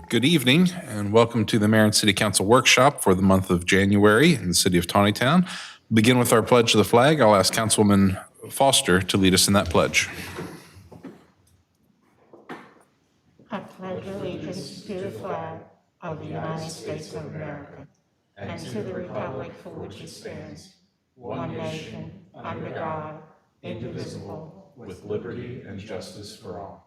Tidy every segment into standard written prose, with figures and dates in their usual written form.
Good evening and welcome to the Mayor and City Council workshop for the month of January in the city of Taneytown. Begin with our pledge to the flag. I'll ask Councilwoman Foster to lead us in that pledge. I pledge allegiance to the flag of the United States of America and to the republic for which it stands, one nation, under God, indivisible, with liberty and justice for all.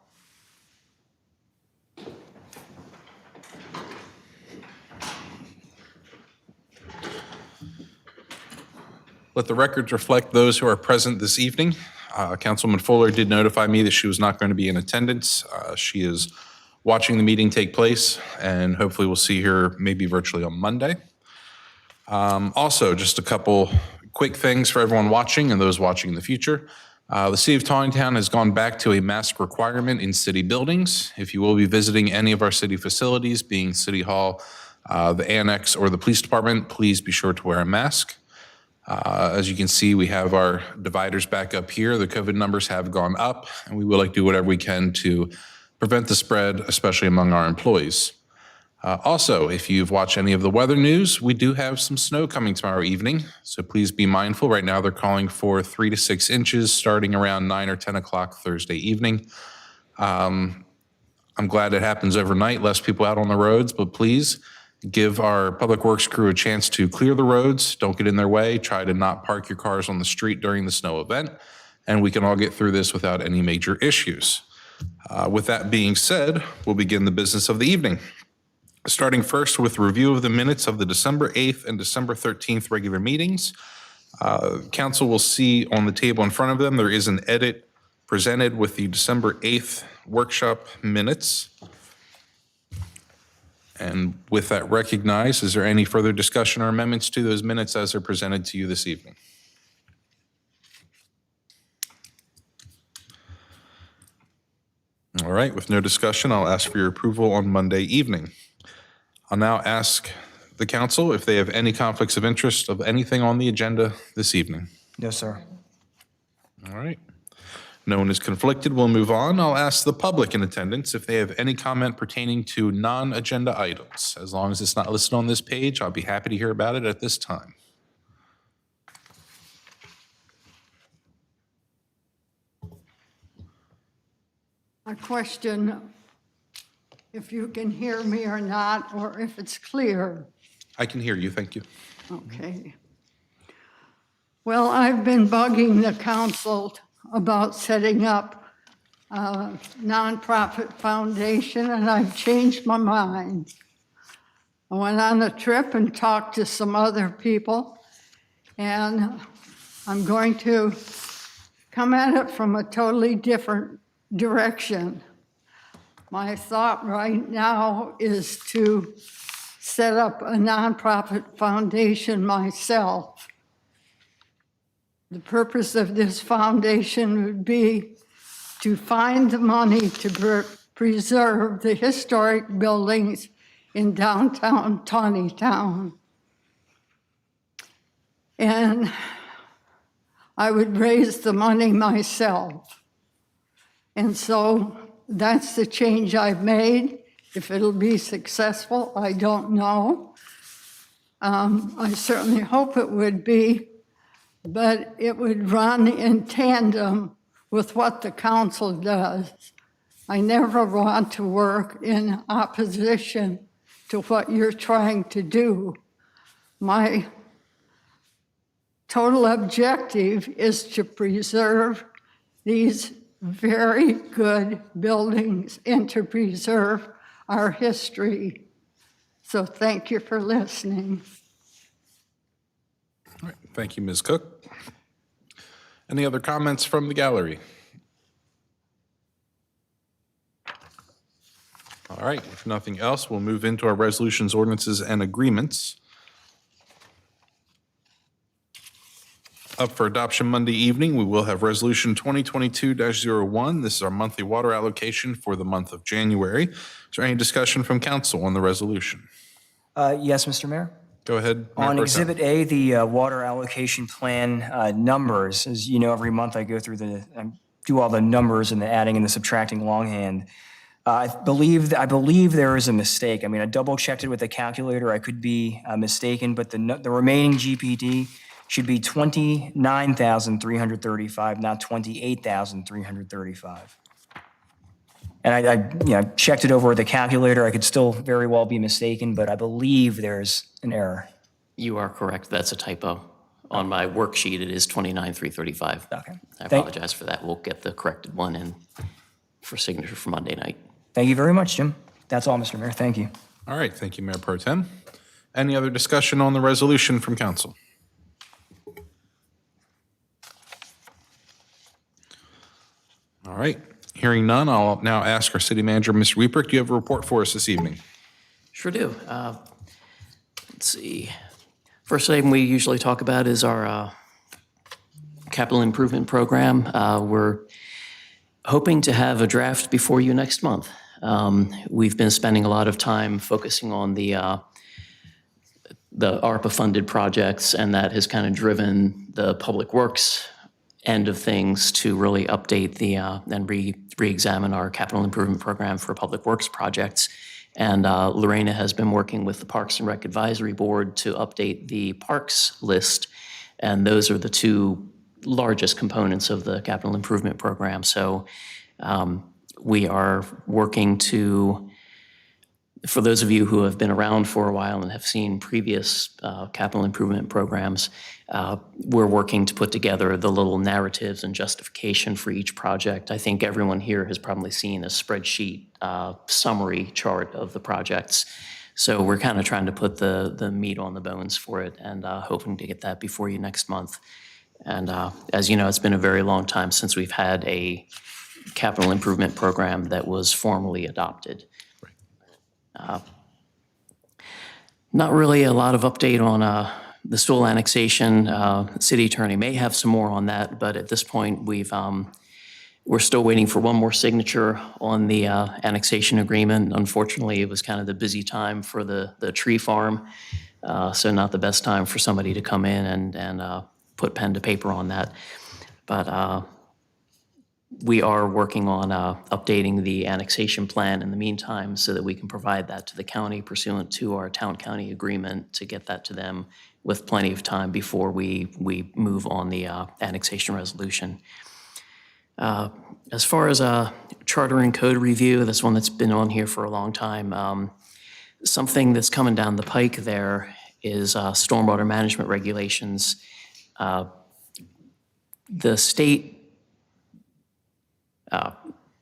Let the records reflect those who are present this evening. Councilwoman Fuller did notify me that she was not going to be in attendance. She is watching the meeting take place, and hopefully we'll see her maybe virtually on Monday. Also, just a couple quick things for everyone watching and those watching in the future. The City of Taneytown has gone back to a mask requirement in city buildings. If you will be visiting any of our city facilities, being City Hall, the Annex, or the Police Department, please be sure to wear a mask. As you can see, we have our dividers back up here. The COVID numbers have gone up, and we will like to do whatever we can to prevent the spread, especially among our employees. Also, if you've watched any of the weather news, we do have some snow coming tomorrow evening, so please be mindful. Right now, they're calling for 3 to 6 inches starting around 9 or 10 o'clock Thursday evening. I'm glad it happens overnight, less people out on the roads, but please give our public works crew a chance to clear the roads. Don't get in their way. Try to not park your cars on the street during the snow event, and we can all get through this without any major issues. With that being said, we'll begin the business of the evening. Starting first with review of the minutes of the December 8th and December 13th regular meetings. Council will see on the table in front of them, there is an edit presented with the December 8th workshop minutes. And with that recognized, is there any further discussion or amendments to those minutes as they're presented to you this evening? All right, with no discussion, I'll ask for your approval on Monday evening. I'll now ask the council if they have any conflicts of interest of anything on the agenda this evening. No, sir. All right. No one is conflicted. We'll move on. I'll ask the public in attendance if they have any comment pertaining to non-agenda items. As long as it's not listed on this page, I'll be happy to hear about it at this time. A question, if you can hear me or not, or if it's clear. I can hear you. Thank you. Okay. Well, I've been bugging the council about setting up a nonprofit foundation, and I've changed my mind. I went on a trip and talked to some other people, and I'm going to come at it from a totally different direction. My thought right now is to set up a nonprofit foundation myself. The purpose of this foundation would be to find the money to preserve the historic buildings in downtown Taneytown. And I would raise the money myself. And so that's the change I've made. If it'll be successful, I don't know. I certainly hope it would be. But it would run in tandem with what the council does. I never want to work in opposition to what you're trying to do. My total objective is to preserve these very good buildings and to preserve our history. So thank you for listening. All right. Thank you, Ms. Cook. Any other comments from the gallery? All right, if nothing else, we'll move into our resolutions, ordinances, and agreements. Up for adoption Monday evening, we will have Resolution 2022-01. This is our monthly water allocation for the month of January. Is there any discussion from council on the resolution? Yes, Mr. Mayor. Go ahead. Mayor On Pro Tem. Exhibit A, the water allocation plan numbers, as you know, every month I go through I do all the numbers and the adding and the subtracting longhand. I believe there is a mistake. I mean, I double checked it with the calculator. I could be mistaken, but the remaining GPD should be 29,335, not 28,335. And I checked it over with the calculator. I could still very well be mistaken, but I believe there's an error. You are correct. That's a typo. On my worksheet, it is 29,335. Okay. I apologize for that. We'll get the corrected one in for signature for Monday night. Thank you very much, Jim. That's all, Mr. Mayor. Thank you. All right, thank you, Mayor Pro Tem. Any other discussion on the resolution from council? All right, hearing none, I'll now ask our city manager, Mr. Weeper, do you have a report for us this evening? Sure do. Let's see. First item we usually talk about is our capital improvement program. We're hoping to have a draft before you next month. We've been spending a lot of time focusing on the ARPA-funded projects, and that has kind of driven the public works end of things to really update and re-examine our capital improvement program for public works projects. And Lorena has been working with the Parks and Rec Advisory Board to update the parks list, and those are the two largest components of the capital improvement program. So we are working to, for those of you who have been around for a while and have seen previous capital improvement programs, we're working to put together the little narratives and justification for each project. I think everyone here has probably seen a spreadsheet summary chart of the projects. So we're kind of trying to put the meat on the bones for it, and hoping to get that before you next month. And as you know, it's been a very long time since we've had a capital improvement program that was formally adopted. Not really a lot of update on the Stool annexation. City attorney may have some more on that, but at this point, we're still waiting for one more signature on the annexation agreement. Unfortunately, it was kind of the busy time for the tree farm, so not the best time for somebody to come in and put pen to paper on that. But we are working on updating the annexation plan in the meantime so that we can provide that to the county pursuant to our town-county agreement to get that to them with plenty of time before we move on the annexation resolution. As far as charter and code review, that's one that's been on here for a long time. Something that's coming down the pike there is stormwater management regulations. The state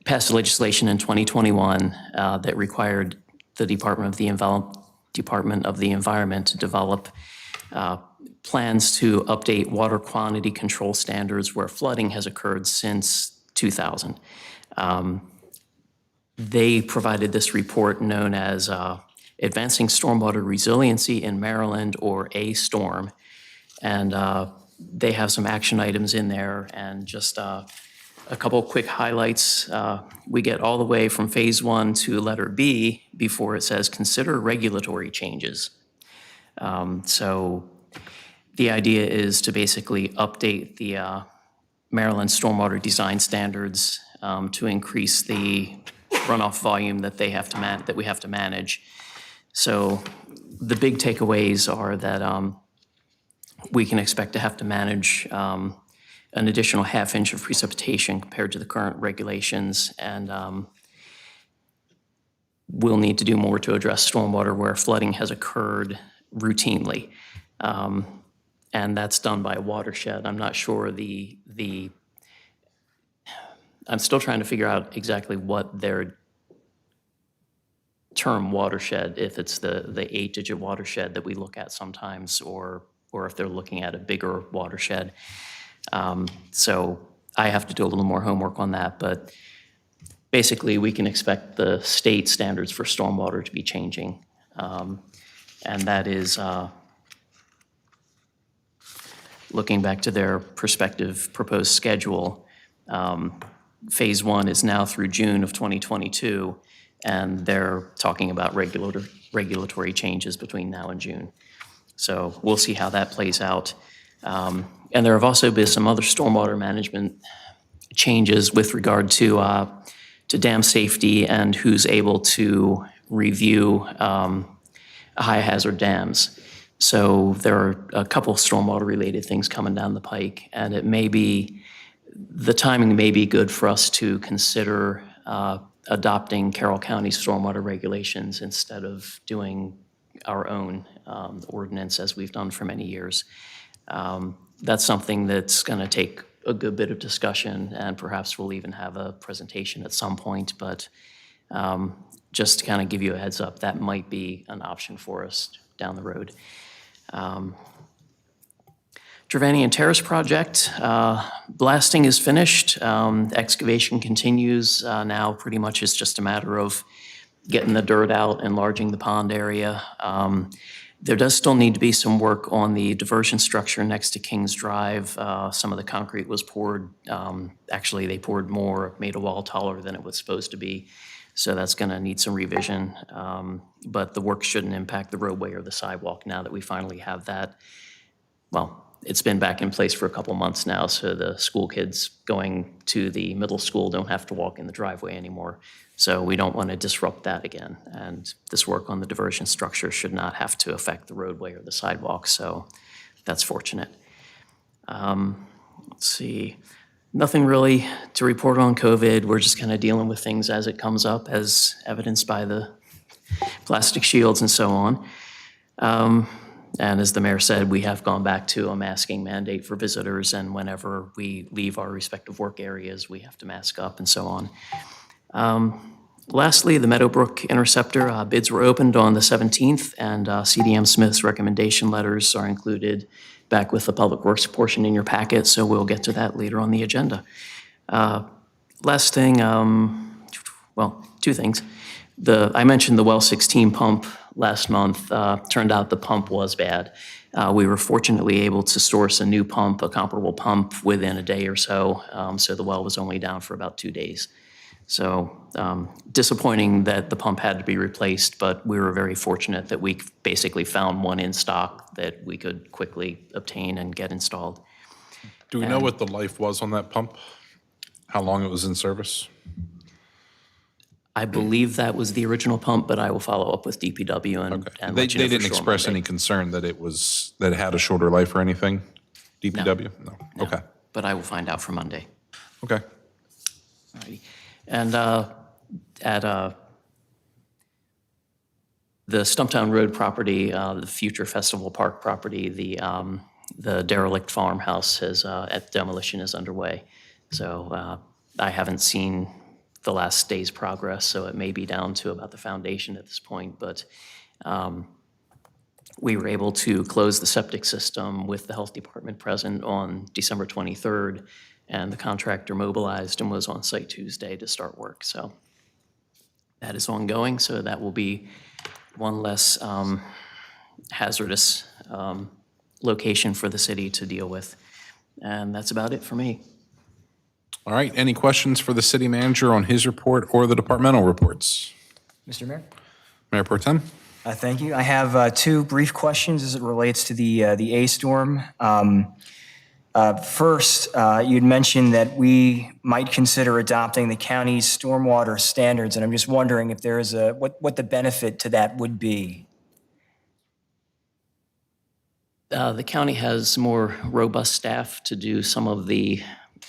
passed legislation in 2021 that required the Department of the Environment to develop plans to update water quantity control standards where flooding has occurred since 2000. They provided this report known as Advancing Stormwater Resiliency in Maryland, or A-STORM. And they have some action items in there, and just a couple quick highlights. We get all the way from phase 1 to letter B before it says consider regulatory changes. So the idea is to basically update the Maryland stormwater design standards to increase the runoff volume that they have to that we have to manage. So the big takeaways are that we can expect to have to manage an additional ½ inch of precipitation compared to the current regulations, and we'll need to do more to address stormwater where flooding has occurred routinely. And that's done by a watershed. I'm not sure I'm still trying to figure out exactly what their term watershed, if it's the 8-digit watershed that we look at sometimes, or if they're looking at a bigger watershed. So I have to do a little more homework on that, but basically we can expect the state standards for stormwater to be changing. And that is looking back to their prospective proposed schedule. Phase 1 is now through June of 2022, and they're talking about regulatory changes between now and June. So we'll see how that plays out. And there have also been some other stormwater management changes with regard to dam safety and who's able to review high hazard dams. So there are a couple of stormwater related things coming down the pike, and the timing may be good for us to consider adopting Carroll County stormwater regulations instead of doing our own ordinance as we've done for many years. That's something that's going to take a good bit of discussion, and perhaps we'll even have a presentation at some point, but just to kind of give you a heads up, that might be an option for us down the road. Trevanian Terrace project, blasting is finished. Excavation continues. Now pretty much it's just a matter of getting the dirt out, enlarging the pond area. There does still need to be some work on the diversion structure next to Kings Drive. Some of the concrete was poured. Actually, they poured more, made a wall taller than it was supposed to be. So that's going to need some revision. But the work shouldn't impact the roadway or the sidewalk now that we finally have that. Well, it's been back in place for a couple months now, so the school kids going to the middle school don't have to walk in the driveway anymore. So we don't want to disrupt that again. And this work on the diversion structure should not have to affect the roadway or the sidewalk, so that's fortunate. Let's see. Nothing really to report on COVID. We're just kind of dealing with things as it comes up, as evidenced by the plastic shields and so on. And as the mayor said, we have gone back to a masking mandate for visitors, and whenever we leave our respective work areas, we have to mask up and so on. Lastly, the Meadowbrook Interceptor bids were opened on the 17th, and CDM Smith's recommendation letters are included back with the Public Works portion in your packet, so we'll get to that later on the agenda. Last thing, well, two things. I mentioned the well 16 pump last month. Turned out the pump was bad. We were fortunately able to source a new pump, a comparable pump, within a day or so. So the well was only down for about 2 days. So disappointing that the pump had to be replaced, but we were very fortunate that we basically found one in stock that we could quickly obtain and get installed. Do we know what the life was on that pump? How long it was in service? I believe that was the original pump, but I will follow up with DPW and Okay. and They let you know for didn't sure express Monday. any concern that that it had a shorter life or anything? DPW? No. No, Okay. but I will find out for Monday. Okay. Alrighty. And at the Stumptown Road property, the future Festival Park property, the derelict farmhouse demolition is underway. So I haven't seen the last day's progress, so it may be down to about the foundation at this point, but we were able to close the septic system with the health department present on December 23rd, and the contractor mobilized and was on site Tuesday to start work. So that is ongoing, so that will be one less hazardous location for the city to deal with. And that's about it for me. All right. Any questions for the city manager on his report or the departmental reports? Mr. Mayor? Mayor Pro Tem? Thank you. I have two brief questions as it relates to the A-storm. First, you'd mentioned that we might consider adopting the county's stormwater standards, and I'm just wondering if there is what the benefit to that would be. The county has more robust staff to do some of the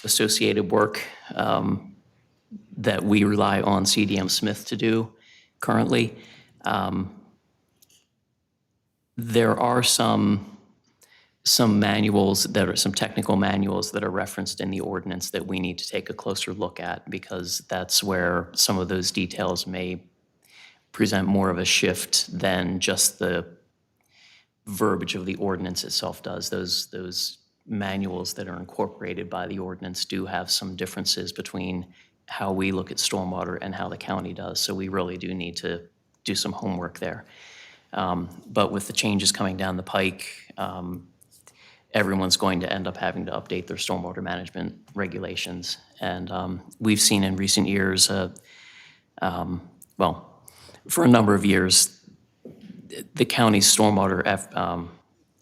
associated work that we rely on CDM Smith to do currently. There are some manuals some technical manuals that are referenced in the ordinance that we need to take a closer look at, because that's where some of those details may present more of a shift than just the verbiage of the ordinance itself does. Those manuals that are incorporated by the ordinance do have some differences between how we look at stormwater and how the county does. So we really do need to do some homework there. But with the changes coming down the pike, everyone's going to end up having to update their stormwater management regulations. And we've seen in recent years, well, for a number of years, the county's stormwater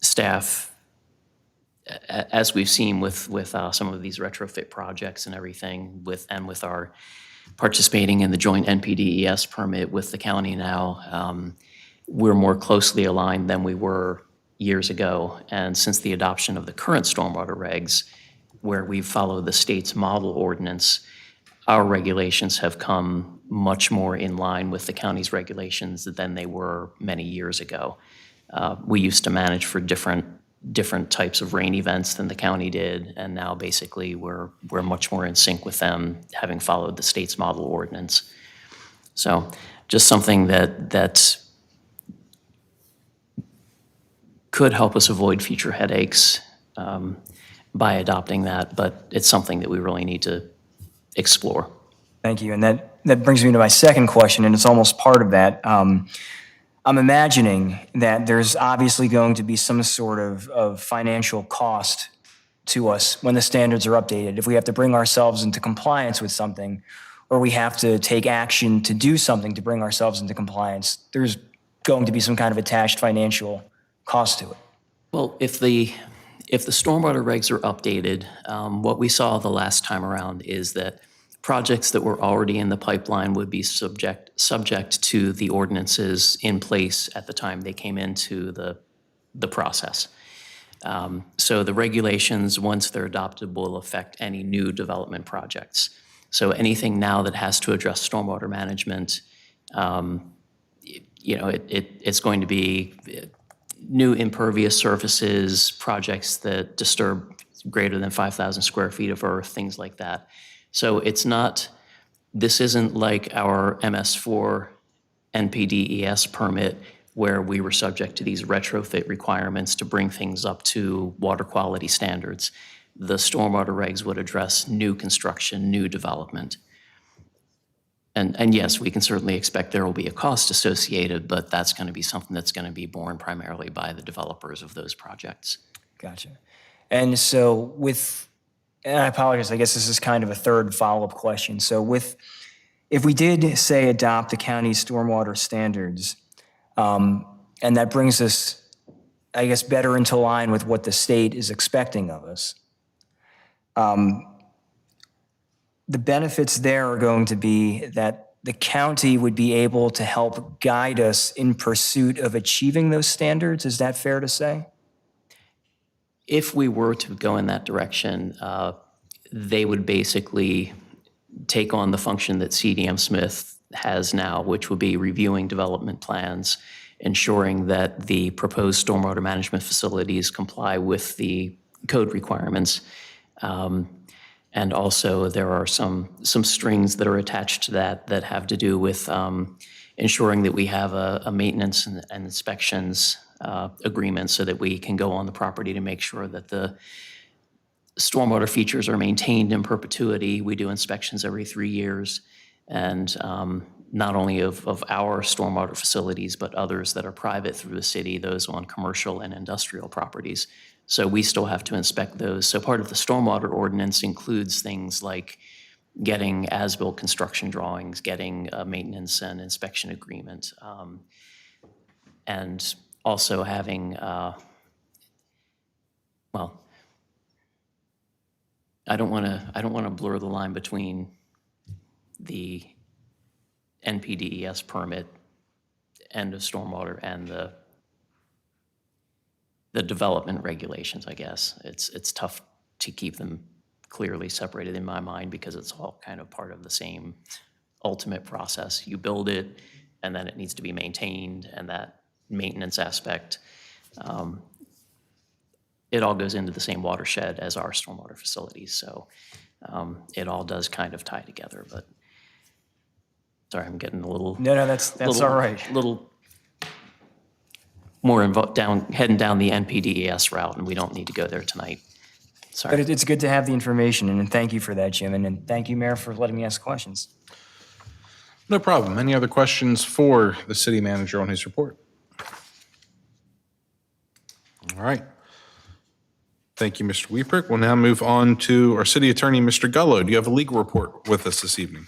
staff, as we've seen with some of these retrofit projects and everything, with our participating in the joint NPDES permit with the county now, we're more closely aligned than we were years ago. And since the adoption of the current stormwater regs, where we follow the state's model ordinance, our regulations have come much more in line with the county's regulations than they were many years ago. We used to manage for different types of rain events than the county did, and now basically we're much more in sync with them, having followed the state's model ordinance. So just something that could help us avoid future headaches by adopting that, but it's something that we really need to explore. Thank you. And that brings me to my second question, and it's almost part of that. I'm imagining that there's obviously going to be some sort of financial cost to us when the standards are updated. If we have to bring ourselves into compliance with something, or we have to take action to do something to bring ourselves into compliance, there's going to be some kind of attached financial cost to it. Well, if the stormwater regs are updated, what we saw the last time around is that projects that were already in the pipeline would be subject to the ordinances in place at the time they came into the process. So the regulations, once they're adopted, will affect any new development projects. So anything now that has to address stormwater management, it's going to be new impervious surfaces, projects that disturb greater than 5,000 square feet of earth, things like that. So this isn't like our MS4 NPDES permit where we were subject to these retrofit requirements to bring things up to water quality standards. The stormwater regs would address new construction, new development. And yes, we can certainly expect there will be a cost associated, but that's going to be something that's going to be borne primarily by the developers of those projects. Gotcha. And so and I apologize, I guess this is kind of a third follow-up question. So if we did, say, adopt the county's stormwater standards, and that brings us, I guess, better into line with what the state is expecting of us, the benefits there are going to be that the county would be able to help guide us in pursuit of achieving those standards. Is that fair to say? If we were to go in that direction, they would basically take on the function that CDM Smith has now, which would be reviewing development plans, ensuring that the proposed stormwater management facilities comply with the code requirements. And also there are some strings that are attached to that have to do with ensuring that we have a maintenance and inspections agreement so that we can go on the property to make sure that the stormwater features are maintained in perpetuity. We do inspections every 3 years, and not only of our stormwater facilities, but others that are private through the city, those on commercial and industrial properties. So we still have to inspect those. So part of the stormwater ordinance includes things like getting as-built construction drawings, getting a maintenance and inspection agreement, and also having, I don't want to blur the line between the NPDES permit, end of stormwater, and the development regulations, I guess. It's tough to keep them clearly separated in my mind because it's all kind of part of the same ultimate process. You build it, and then it needs to be maintained, and that maintenance aspect, it all goes into the same watershed as our stormwater facilities. So it all does kind of tie together, but sorry, I'm getting a little... No, that's all right. Little more heading down the NPDES route, and we don't need to go there tonight. Sorry. But it's good to have the information, and thank you for that, Jim, and thank you, Mayor, for letting me ask questions. No problem. Any other questions for the city manager on his report? All right. Thank you, Mr. Wieprick. We'll now move on to our city attorney, Mr. Gullo. Do you have a legal report with us this evening?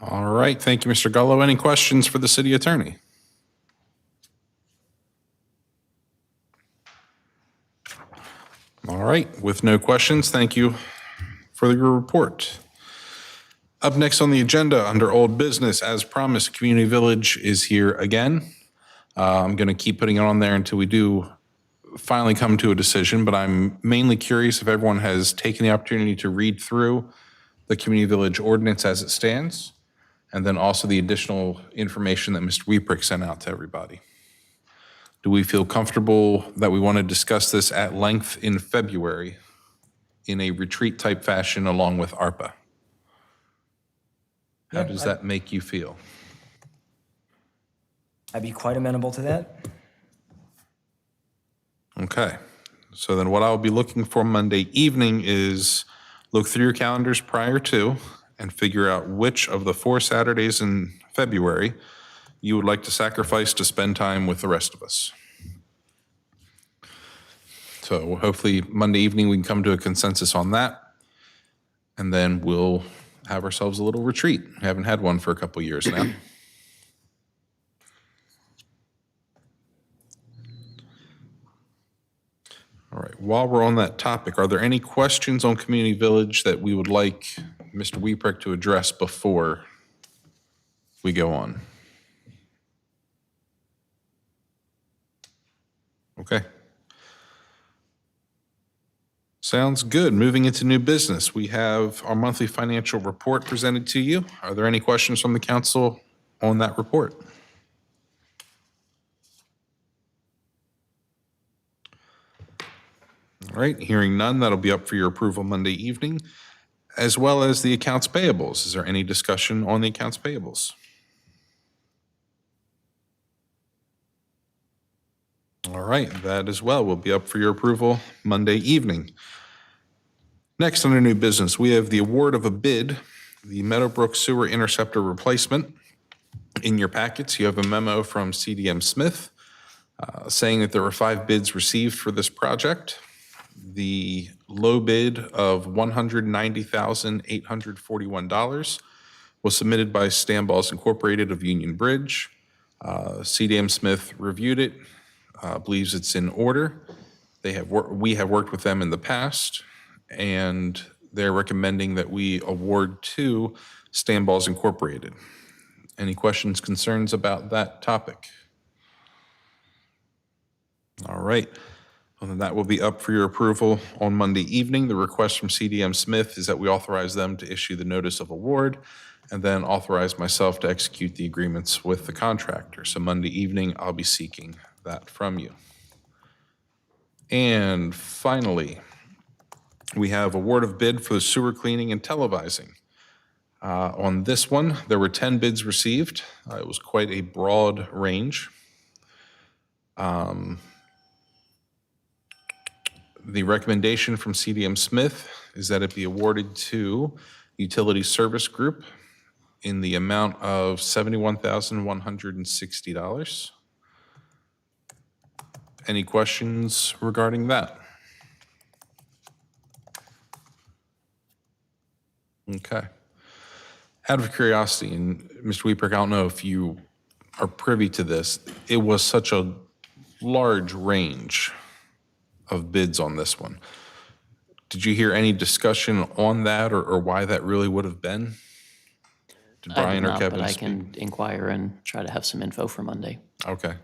All right, thank you, Mr. Gullo. Any questions for the city attorney? All right, with no questions, thank you for your report. Up next on the agenda, under old business, as promised, Community Village is here again. I'm going to keep putting it on there until we do finally come to a decision, but I'm mainly curious if everyone has taken the opportunity to read through the Community Village ordinance as it stands, and then also the additional information that Mr. Weeprick sent out to everybody. Do we feel comfortable that we want to discuss this at length in February in a retreat-type fashion along with ARPA? How does that make you feel? I'd be quite amenable to that. Okay, so then what I'll be looking for Monday evening is look through your calendars prior to and figure out which of the 4 Saturdays in February you would like to sacrifice to spend time with the rest of us. So hopefully Monday evening we can come to a consensus on that, and then we'll have ourselves a little retreat. We haven't had one for a couple years now. All right, while we're on that topic, are there any questions on Community Village that we would like Mr. Weeprick to address before we go on? Okay. Sounds good. Moving into new business, we have our monthly financial report presented to you. Are there any questions from the council on that report? All right, hearing none, that'll be up for your approval Monday evening, as well as the accounts payables. Is there any discussion on the accounts payables? All right, that as well will be up for your approval Monday evening. Next, under new business, we have the award of a bid, the Meadowbrook Sewer Interceptor Replacement. In your packets, you have a memo from CDM Smith saying that there were 5 bids received for this project. The low bid of $190,841 was submitted by Stamballs Incorporated of Union Bridge. CDM Smith reviewed it, believes it's in order. We have worked with them in the past, and they're recommending that we award to Stamballs Incorporated. Any questions, concerns about that topic? All right. Well, then that will be up for your approval on Monday evening. The request from CDM Smith is that we authorize them to issue the notice of award and then authorize myself to execute the agreements with the contractor. So Monday evening, I'll be seeking that from you. And finally, we have award of bid for the sewer cleaning and televising. On this one, there were 10 bids received. It was quite a broad range. The recommendation from CDM Smith is that it be awarded to Utility Service Group in the amount of $71,160. Any questions regarding that? Okay. Out of curiosity, and Mr. Weeprick, I don't know if you are privy to this, it was such a large range of bids on this one. Did you hear any discussion on that or why that really would have been? Did I did Brian or not, Kevin but I speak? can inquire and try to have some info for Monday. Okay.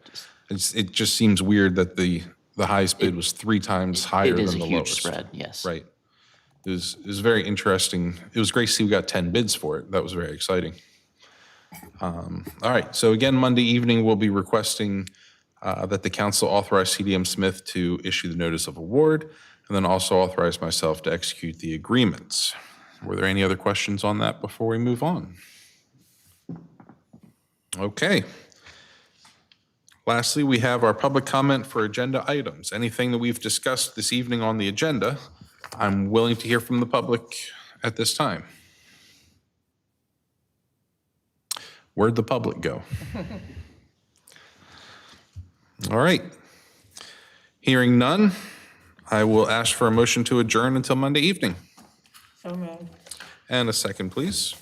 It just seems weird that the highest bid was 3 times higher It than is the a lowest. huge spread, yes. Right. is very interesting. It was great to see we got 10 bids for it. That was very exciting. All right, so again, Monday evening, we'll be requesting that the council authorize CDM Smith to issue the notice of award, and then also authorize myself to execute the agreements. Were there any other questions on that before we move on? Okay. Lastly, we have our public comment for agenda items. Anything that we've discussed this evening on the agenda, I'm willing to hear from the public at this time. Where'd the public go? All right. Hearing none, I will ask for a motion to adjourn until Monday evening. So moved. And a second, please.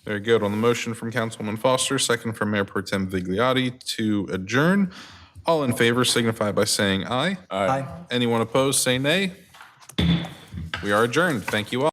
Very good. On the motion from Councilwoman Foster, second from Mayor Pro Tem Vigliotti to adjourn. All in favor signify by saying aye. Aye. Anyone opposed, say nay. We are adjourned. Thank you all.